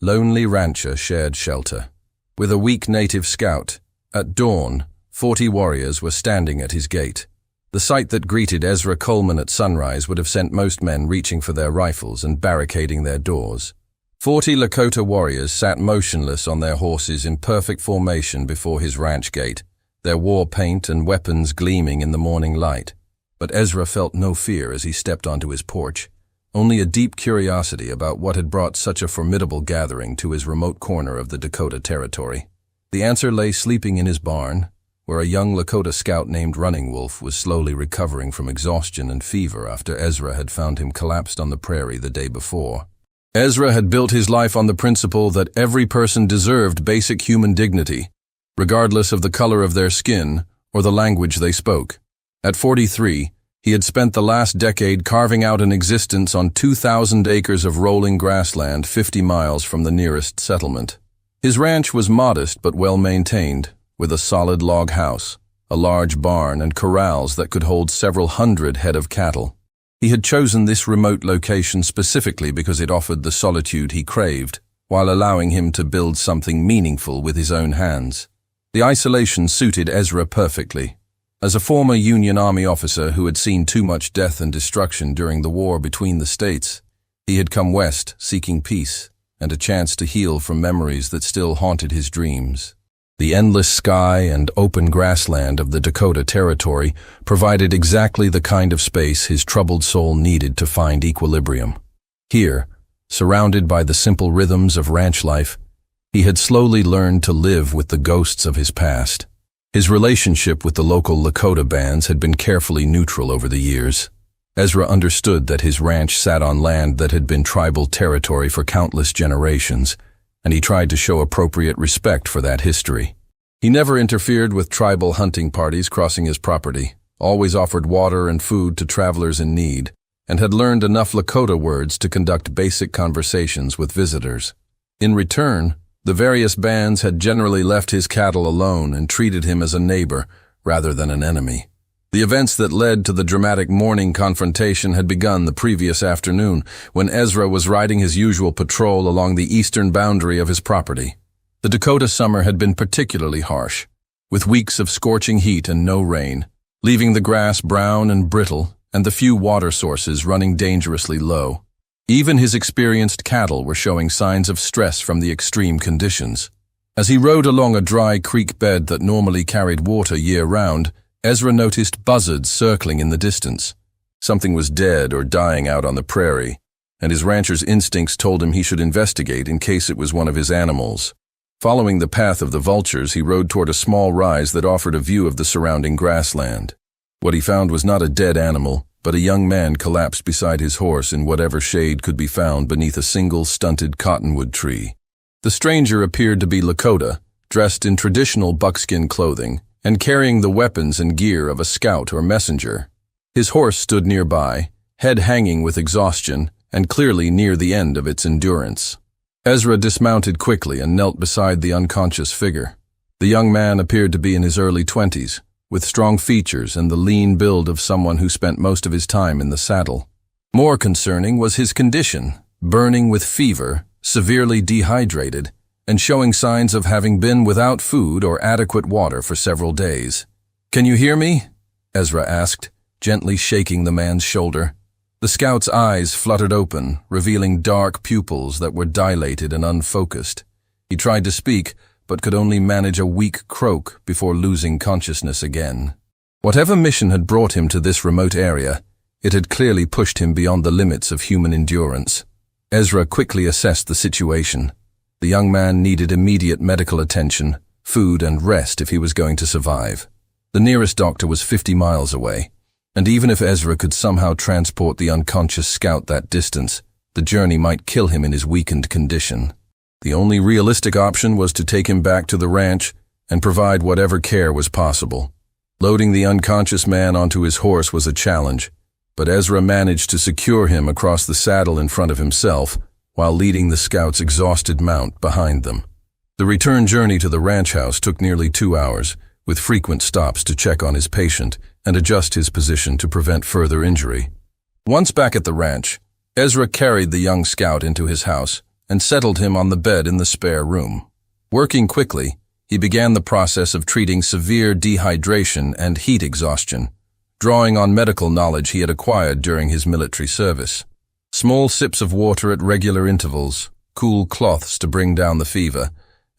lonely rancher shared shelter. With a weak native scout, at dawn, 40 warriors were standing at his gate. The sight that greeted Ezra Coleman at sunrise would have sent most men reaching for their rifles and barricading their doors. 40 Lakota warriors sat motionless on their horses in perfect formation before his ranch gate, their war paint and weapons gleaming in the morning light. But Ezra felt no fear as he stepped onto his porch, only a deep curiosity about what had brought such a formidable gathering to his remote corner of the Dakota Territory. The answer lay sleeping in his barn, where a young Lakota scout named Running Wolf was slowly recovering from exhaustion and fever after Ezra had found him collapsed on the prairie the day before. Ezra had built his life on the principle that every person deserved basic human dignity, regardless of the color of their skin or the language they spoke. At 43, he had spent the last decade carving out an existence on 2,000 acres of rolling grassland 50 miles from the nearest settlement. His ranch was modest but well-maintained, with a solid log house, a large barn, and corrals that could hold several hundred head of cattle. He had chosen this remote location specifically because it offered the solitude he craved, while allowing him to build something meaningful with his own hands. The isolation suited Ezra perfectly. As a former Union Army officer who had seen too much death and destruction during the war between the states, he had come west seeking peace and a chance to heal from memories that still haunted his dreams. The endless sky and open grassland of the Dakota Territory provided exactly the kind of space his troubled soul needed to find equilibrium. Here, surrounded by the simple rhythms of ranch life, he had slowly learned to live with the ghosts of his past. His relationship with the local Lakota bands had been carefully neutral over the years. Ezra understood that his ranch sat on land that had been tribal territory for countless generations, and he tried to show appropriate respect for that history. He never interfered with tribal hunting parties crossing his property, always offered water and food to travelers in need, and had learned enough Lakota words to conduct basic conversations with visitors. In return, the various bands had generally left his cattle alone and treated him as a neighbor rather than an enemy. The events that led to the dramatic morning confrontation had begun the previous afternoon, when Ezra was riding his usual patrol along the eastern boundary of his property. The Dakota summer had been particularly harsh, with weeks of scorching heat and no rain, leaving the grass brown and brittle and the few water sources running dangerously low. Even his experienced cattle were showing signs of stress from the extreme conditions. As he rode along a dry creek bed that normally carried water year-round, Ezra noticed buzzards circling in the distance. Something was dead or dying out on the prairie, and his rancher's instincts told him he should investigate in case it was one of his animals. Following the path of the vultures, he rode toward a small rise that offered a view of the surrounding grassland. What he found was not a dead animal, but a young man collapsed beside his horse in whatever shade could be found beneath a single stunted cottonwood tree. The stranger appeared to be Lakota, dressed in traditional buckskin clothing, and carrying the weapons and gear of a scout or messenger. His horse stood nearby, head hanging with exhaustion, and clearly near the end of its endurance. Ezra dismounted quickly and knelt beside the unconscious figure. The young man appeared to be in his early 20s, with strong features and the lean build of someone who spent most of his time in the saddle. More concerning was his condition, burning with fever, severely dehydrated, and showing signs of having been without food or adequate water for several days. "Can you hear me?" Ezra asked, gently shaking the man's shoulder. The scout's eyes fluttered open, revealing dark pupils that were dilated and unfocused. He tried to speak, but could only manage a weak croak before losing consciousness again. Whatever mission had brought him to this remote area, it had clearly pushed him beyond the limits of human endurance. Ezra quickly assessed the situation. The young man needed immediate medical attention, food, and rest if he was going to survive. The nearest doctor was 50 miles away, and even if Ezra could somehow transport the unconscious scout that distance, the journey might kill him in his weakened condition. The only realistic option was to take him back to the ranch and provide whatever care was possible. Loading the unconscious man onto his horse was a challenge, but Ezra managed to secure him across the saddle in front of himself, while leading the scout's exhausted mount behind them. The return journey to the ranch house took nearly 2 hours, with frequent stops to check on his patient and adjust his position to prevent further injury. Once back at the ranch, Ezra carried the young scout into his house and settled him on the bed in the spare room. Working quickly, he began the process of treating severe dehydration and heat exhaustion, drawing on medical knowledge he had acquired during his military service. Small sips of water at regular intervals, cool cloths to bring down the fever,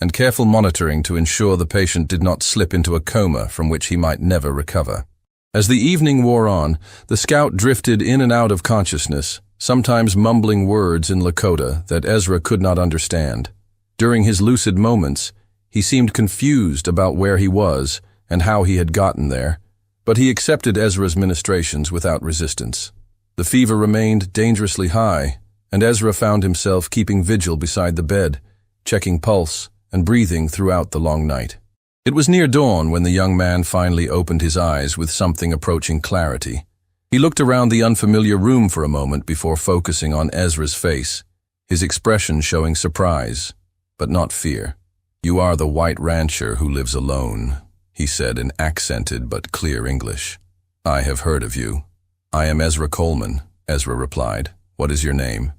and careful monitoring to ensure the patient did not slip into a coma from which he might never recover. As the evening wore on, the scout drifted in and out of consciousness, sometimes mumbling words in Lakota that Ezra could not understand. During his lucid moments, he seemed confused about where he was and how he had gotten there, but he accepted Ezra's ministrations without resistance. The fever remained dangerously high, and Ezra found himself keeping vigil beside the bed, checking pulse and breathing throughout the long night. It was near dawn when the young man finally opened his eyes with something approaching clarity. He looked around the unfamiliar room for a moment before focusing on Ezra's face, his expression showing surprise, but not fear. "You are the white rancher who lives alone," he said in accented but clear English. "I have heard of you." "I am Ezra Coleman," Ezra replied. "What is your name?"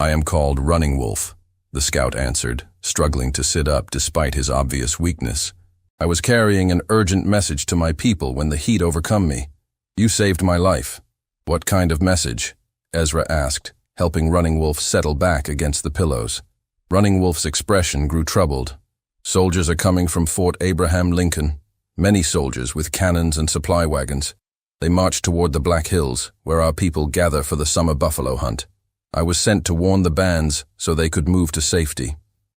"I am called Running Wolf," the scout answered, struggling to sit up despite his obvious weakness. "I was carrying an urgent message to my people when the heat overcome me. You saved my life." "What kind of message?" Ezra asked, helping Running Wolf settle back against the pillows. Running Wolf's expression grew troubled. "Soldiers are coming from Fort Abraham Lincoln. Many soldiers with cannons and supply wagons. They march toward the Black Hills, where our people gather for the summer buffalo hunt. I was sent to warn the bands so they could move to safety."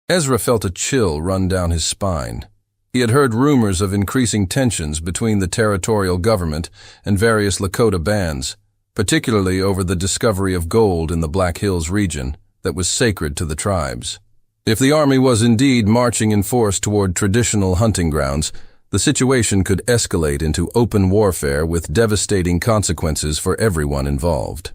Ezra felt a chill run down his spine. He had heard rumors of increasing tensions between the territorial government and various Lakota bands, particularly over the discovery of gold in the Black Hills region that was sacred to the tribes. If the army was indeed marching in force toward traditional hunting grounds, the situation could escalate into open warfare with devastating consequences for everyone involved.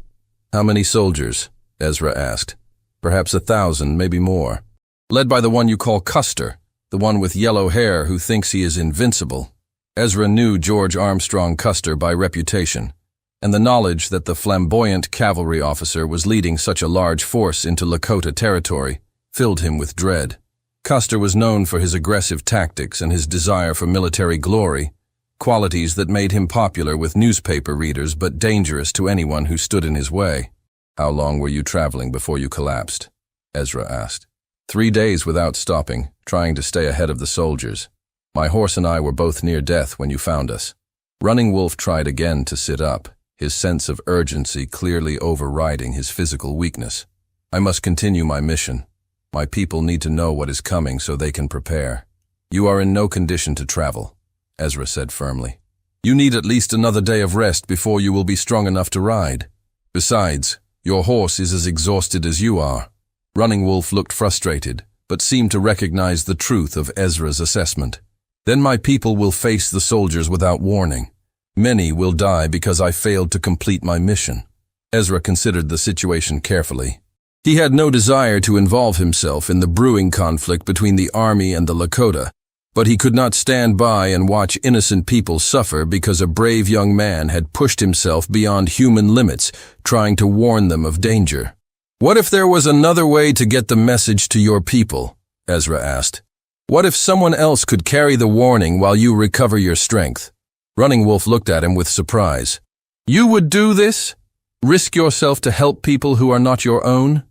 "How many soldiers?" Ezra asked. "Perhaps 1,000, maybe more." "Led by the one you call Custer, the one with yellow hair who thinks he is invincible." Ezra knew George Armstrong Custer by reputation, and the knowledge that the flamboyant cavalry officer was leading such a large force into Lakota territory filled him with dread. Custer was known for his aggressive tactics and his desire for military glory, qualities that made him popular with newspaper readers but dangerous to anyone who stood in his way. "How long were you traveling before you collapsed?" Ezra asked. 3 days without stopping, trying to stay ahead of the soldiers. My horse and I were both near death when you found us." Running Wolf tried again to sit up, his sense of urgency clearly overriding his physical weakness. "I must continue my mission. My people need to know what is coming so they can prepare." "You are in no condition to travel," Ezra said firmly. "You need at least another day of rest before you will be strong enough to ride. Besides, your horse is as exhausted as you are." Running Wolf looked frustrated, but seemed to recognize the truth of Ezra's assessment. "Then my people will face the soldiers without warning. Many will die because I failed to complete my mission." Ezra considered the situation carefully. He had no desire to involve himself in the brewing conflict between the army and the Lakota, but he could not stand by and watch innocent people suffer because a brave young man had pushed himself beyond human limits, trying to warn them of danger. "What if there was another way to get the message to your people?" Ezra asked. "What if someone else could carry the warning while you recover your strength?" Running Wolf looked at him with surprise. "You would do this? Risk yourself to help people who are not your own?"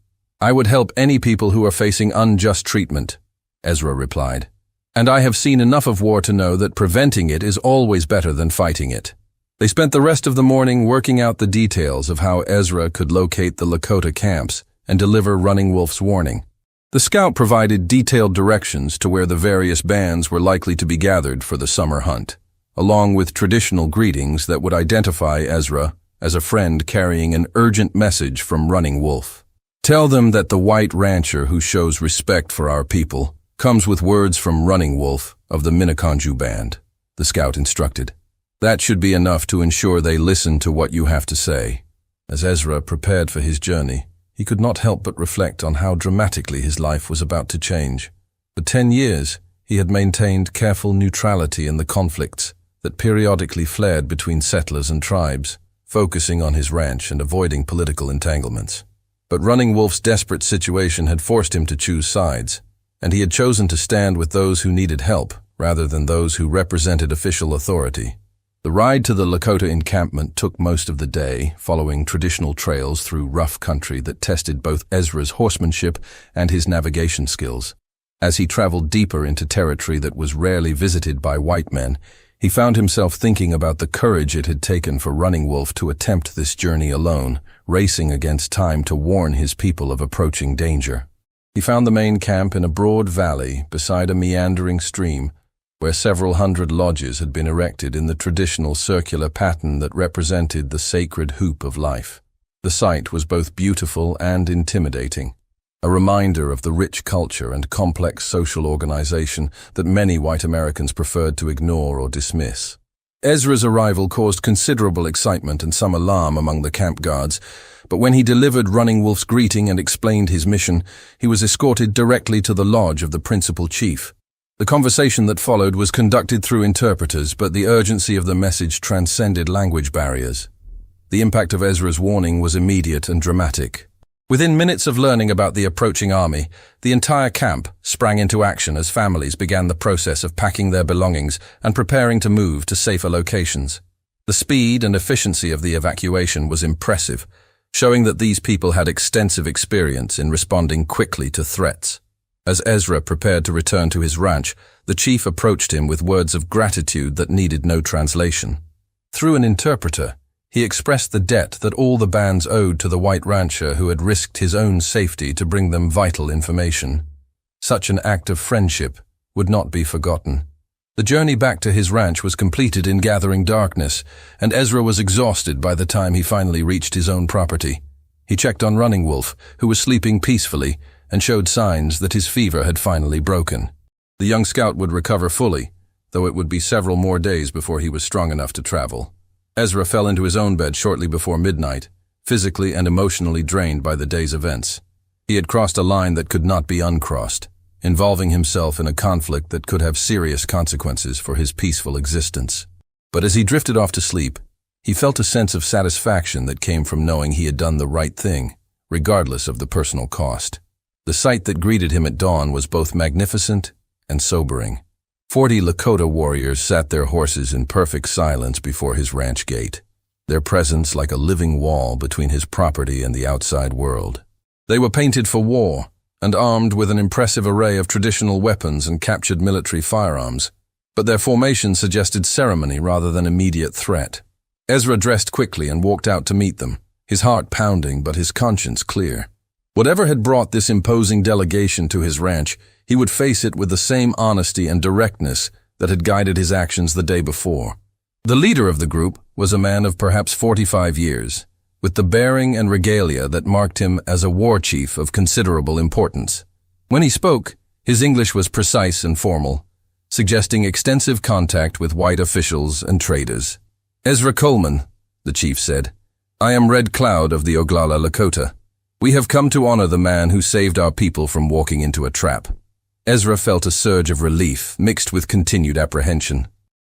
"I would help any people who are facing unjust treatment," Ezra replied. "And I have seen enough of war to know that preventing it is always better than fighting it." They spent the rest of the morning working out the details of how Ezra could locate the Lakota camps and deliver Running Wolf's warning. The scout provided detailed directions to where the various bands were likely to be gathered for the summer hunt, along with traditional greetings that would identify Ezra as a friend carrying an urgent message from Running Wolf. "Tell them that the white rancher who shows respect for our people comes with words from Running Wolf of the Minneconjou band," the scout instructed. "That should be enough to ensure they listen to what you have to say." As Ezra prepared for his journey, he could not help but reflect on how dramatically his life was about to change. For 10 years, he had maintained careful neutrality in the conflicts that periodically flared between settlers and tribes, focusing on his ranch and avoiding political entanglements. But Running Wolf's desperate situation had forced him to choose sides, and he had chosen to stand with those who needed help rather than those who represented official authority. The ride to the Lakota encampment took most of the day, following traditional trails through rough country that tested both Ezra's horsemanship and his navigation skills. As he traveled deeper into territory that was rarely visited by white men, he found himself thinking about the courage it had taken for Running Wolf to attempt this journey alone, racing against time to warn his people of approaching danger. He found the main camp in a broad valley beside a meandering stream, where several hundred lodges had been erected in the traditional circular pattern that represented the sacred hoop of life. The sight was both beautiful and intimidating, a reminder of the rich culture and complex social organization that many white Americans preferred to ignore or dismiss. Ezra's arrival caused considerable excitement and some alarm among the camp guards, but when he delivered Running Wolf's greeting and explained his mission, he was escorted directly to the lodge of the principal chief. The conversation that followed was conducted through interpreters, but the urgency of the message transcended language barriers. The impact of Ezra's warning was immediate and dramatic. Within minutes of learning about the approaching army, the entire camp sprang into action as families began the process of packing their belongings and preparing to move to safer locations. The speed and efficiency of the evacuation was impressive, showing that these people had extensive experience in responding quickly to threats. As Ezra prepared to return to his ranch, the chief approached him with words of gratitude that needed no translation. Through an interpreter, he expressed the debt that all the bands owed to the white rancher who had risked his own safety to bring them vital information. Such an act of friendship would not be forgotten. The journey back to his ranch was completed in gathering darkness, and Ezra was exhausted by the time he finally reached his own property. He checked on Running Wolf, who was sleeping peacefully, and showed signs that his fever had finally broken. The young scout would recover fully, though it would be several more days before he was strong enough to travel. Ezra fell into his own bed shortly before midnight, physically and emotionally drained by the day's events. He had crossed a line that could not be uncrossed, involving himself in a conflict that could have serious consequences for his peaceful existence. But as he drifted off to sleep, he felt a sense of satisfaction that came from knowing he had done the right thing, regardless of the personal cost. The sight that greeted him at dawn was both magnificent and sobering. 40 Lakota warriors sat their horses in perfect silence before his ranch gate, their presence like a living wall between his property and the outside world. They were painted for war and armed with an impressive array of traditional weapons and captured military firearms, but their formation suggested ceremony rather than immediate threat. Ezra dressed quickly and walked out to meet them, his heart pounding but his conscience clear. Whatever had brought this imposing delegation to his ranch, he would face it with the same honesty and directness that had guided his actions the day before. The leader of the group was a man of perhaps 45 years, with the bearing and regalia that marked him as a war chief of considerable importance. When he spoke, his English was precise and formal, suggesting extensive contact with white officials and traders. "Ezra Coleman," the chief said, "I am Red Cloud of the Oglala Lakota. We have come to honor the man who saved our people from walking into a trap." Ezra felt a surge of relief mixed with continued apprehension.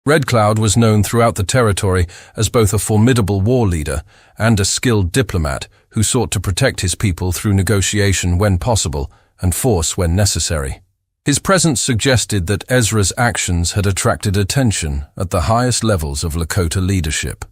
Red Cloud was known throughout the territory as both a formidable war leader and a skilled diplomat who sought to protect his people through negotiation when possible and force when necessary. His presence suggested that Ezra's actions had attracted attention at the highest levels of Lakota leadership.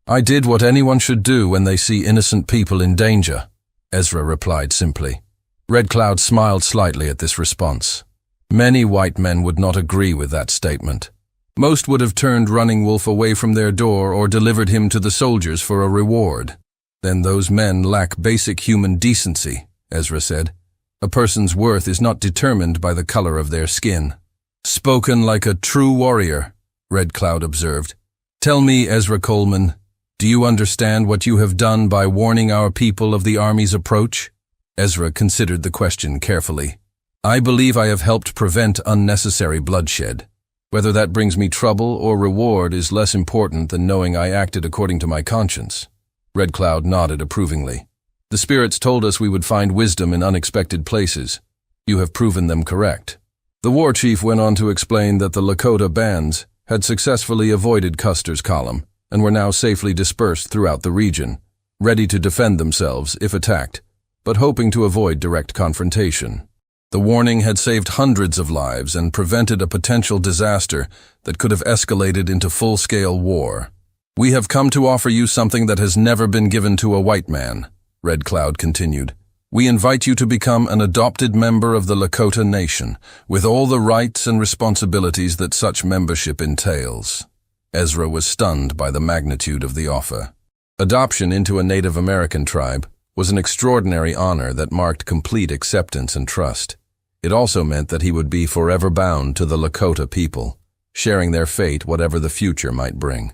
"I did what anyone should do when they see innocent people in danger," Ezra replied simply. Red Cloud smiled slightly at this response. Many white men would not agree with that statement. Most would have turned Running Wolf away from their door or delivered him to the soldiers for a reward. "Then those men lack basic human decency," Ezra said. "A person's worth is not determined by the color of their skin." "Spoken like a true warrior," Red Cloud observed. "Tell me, Ezra Coleman, do you understand what you have done by warning our people of the army's approach?" Ezra considered the question carefully. "I believe I have helped prevent unnecessary bloodshed. Whether that brings me trouble or reward is less important than knowing I acted according to my conscience." Red Cloud nodded approvingly. "The spirits told us we would find wisdom in unexpected places. You have proven them correct." The war chief went on to explain that the Lakota bands had successfully avoided Custer's column and were now safely dispersed throughout the region, ready to defend themselves if attacked. but hoping to avoid direct confrontation. The warning had saved hundreds of lives and prevented a potential disaster that could have escalated into full-scale war. "We have come to offer you something that has never been given to a white man," Red Cloud continued. "We invite you to become an adopted member of the Lakota Nation, with all the rights and responsibilities that such membership entails." Ezra was stunned by the magnitude of the offer. Adoption into a Native American tribe was an extraordinary honor that marked complete acceptance and trust. It also meant that he would be forever bound to the Lakota people, sharing their fate whatever the future might bring.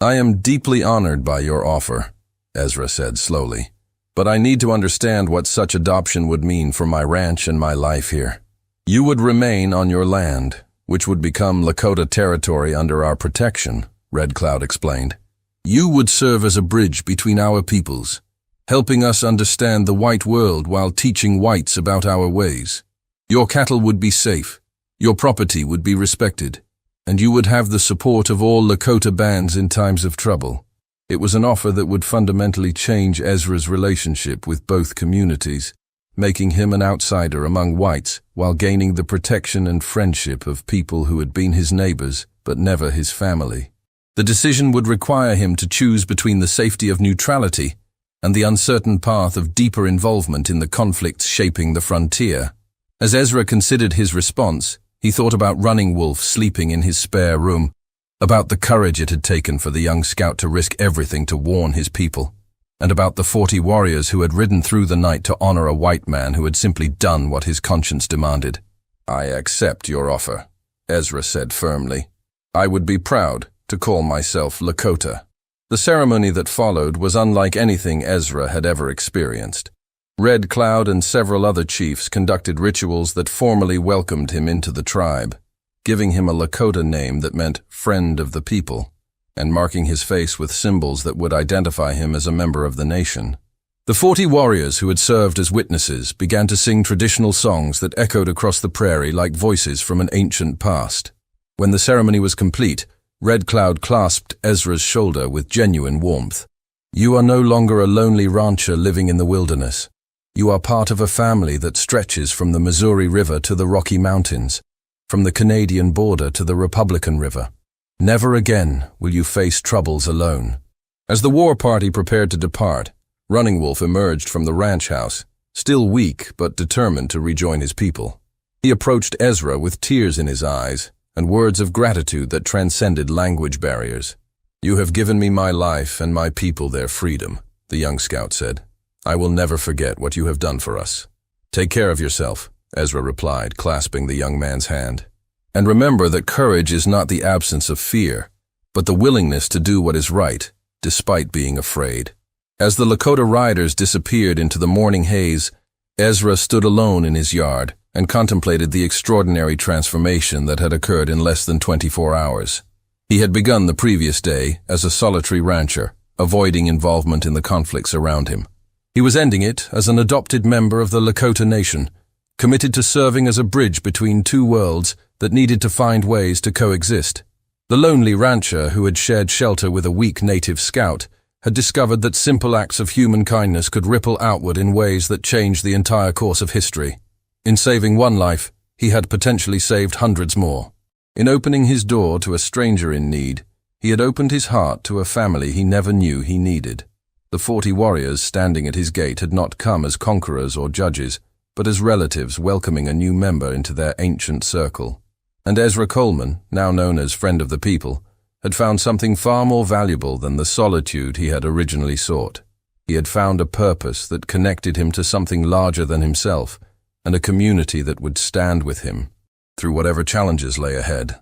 "I am deeply honored by your offer," Ezra said slowly, "but I need to understand what such adoption would mean for my ranch and my life here. You would remain on your land, which would become Lakota territory under our protection," Red Cloud explained. "You would serve as a bridge between our peoples, helping us understand the white world while teaching whites about our ways. Your cattle would be safe, your property would be respected, and you would have the support of all Lakota bands in times of trouble." It was an offer that would fundamentally change Ezra's relationship with both communities, making him an outsider among whites while gaining the protection and friendship of people who had been his neighbors but never his family. The decision would require him to choose between the safety of neutrality and the uncertain path of deeper involvement in the conflicts shaping the frontier. As Ezra considered his response, he thought about Running Wolf sleeping in his spare room, about the courage it had taken for the young scout to risk everything to warn his people, and about the 40 warriors who had ridden through the night to honor a white man who had simply done what his conscience demanded. "I accept your offer," Ezra said firmly. "I would be proud to call myself Lakota." The ceremony that followed was unlike anything Ezra had ever experienced. Red Cloud and several other chiefs conducted rituals that formally welcomed him into the tribe, giving him a Lakota name that meant friend of the people, and marking his face with symbols that would identify him as a member of the nation. The 40 warriors who had served as witnesses began to sing traditional songs that echoed across the prairie like voices from an ancient past. When the ceremony was complete, Red Cloud clasped Ezra's shoulder with genuine warmth. "You are no longer a lonely rancher living in the wilderness. You are part of a family that stretches from the Missouri River to the Rocky Mountains, from the Canadian border to the Republican River. Never again will you face troubles alone." As the war party prepared to depart, Running Wolf emerged from the ranch house, still weak but determined to rejoin his people. He approached Ezra with tears in his eyes and words of gratitude that transcended language barriers. "You have given me my life and my people their freedom," the young scout said. "I will never forget what you have done for us." "Take care of yourself," Ezra replied, clasping the young man's hand. "And remember that courage is not the absence of fear, but the willingness to do what is right, despite being afraid." As the Lakota riders disappeared into the morning haze, Ezra stood alone in his yard and contemplated the extraordinary transformation that had occurred in less than 24 hours. He had begun the previous day as a solitary rancher, avoiding involvement in the conflicts around him. He was ending it as an adopted member of the Lakota Nation, committed to serving as a bridge between two worlds that needed to find ways to coexist. The lonely rancher who had shared shelter with a weak native scout had discovered that simple acts of human kindness could ripple outward in ways that changed the entire course of history. In saving one life, he had potentially saved hundreds more. In opening his door to a stranger in need, he had opened his heart to a family he never knew he needed. The 40 warriors standing at his gate had not come as conquerors or judges, but as relatives welcoming a new member into their ancient circle. And Ezra Coleman, now known as Friend of the People, had found something far more valuable than the solitude he had originally sought. He had found a purpose that connected him to something larger than himself, and a community that would stand with him through whatever challenges lay ahead.